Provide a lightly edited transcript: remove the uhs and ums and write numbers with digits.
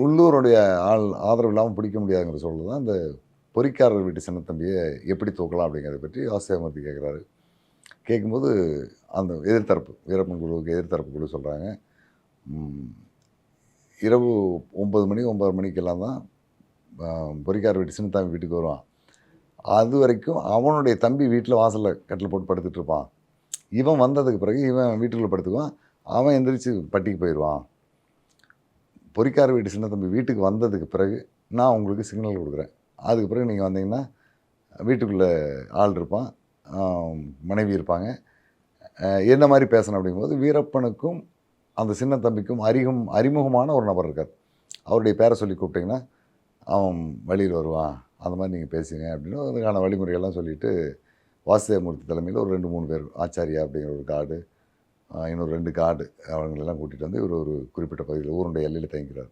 உள்ளூருடைய ஆதரவு இல்லாமல் பிடிக்க முடியாதுங்கிற சூழல் தான் இந்த பொறிக்காரர் வீட்டு சின்னத்தம்பியை எப்படி தூக்கலாம் அப்படிங்கிறத பற்றி வாசுதேவமூர்த்தி கேட்குறாரு. கேட்கும்போது அந்த எதிர்த்தரப்பு வீரப்பன் குழுவுக்கு எதிர்த்தரப்பு குழு சொல்கிறாங்க, இரவு 9 மணி 9:30 மணிக்கெல்லாம் தான் பொறிக்காரர் வீட்டு சின்னத்தம்பி வீட்டுக்கு வருவான். அது வரைக்கும் அவனுடைய தம்பி வீட்டில் வாசலில் கட்டில் போட்டு படுத்துட்டு இருப்பான். இவன் வந்ததுக்கு பிறகு இவன் வீட்டுக்குள்ளே படுத்துக்குவான். அவன் எந்திரிச்சு பட்டிக்கு போயிடுவான். பொறிக்காரர் வீட்டு சின்னத்தம்பி வீட்டுக்கு வந்ததுக்கு பிறகு நான் உங்களுக்கு சிக்னல் கொடுக்குறேன். அதுக்கு பிறகு நீங்கள் வந்தீங்கன்னா வீட்டுக்குள்ளே ஆள் இருப்பான், மனைவி இருப்பாங்க. என்ன மாதிரி பேசணும் அப்படிங்கும்போது வீரப்பனுக்கும் அந்த சின்ன தம்பிக்கும் அறிமுகமான ஒரு நபர் இருக்கார். அவருடைய பேரை சொல்லி கூப்பிட்டிங்கன்னா அவன் வழியில் வருவான், அந்த மாதிரி நீங்கள் பேசுங்க அப்படின்னு அதுக்கான வழிமுறைகள்லாம் சொல்லிவிட்டு வாசுதேவமூர்த்தி தலைமையில் ஒரு 2-3 பேர் ஆச்சாரியா அப்படிங்கிற ஒரு கார்டு, இன்னொரு 2 கார்டு அவங்களெல்லாம் கூட்டிகிட்டு வந்து இவர் ஒரு குறிப்பிட்ட பகுதியில் ஊருடைய எல்லையில் தங்கிக்கிறார்.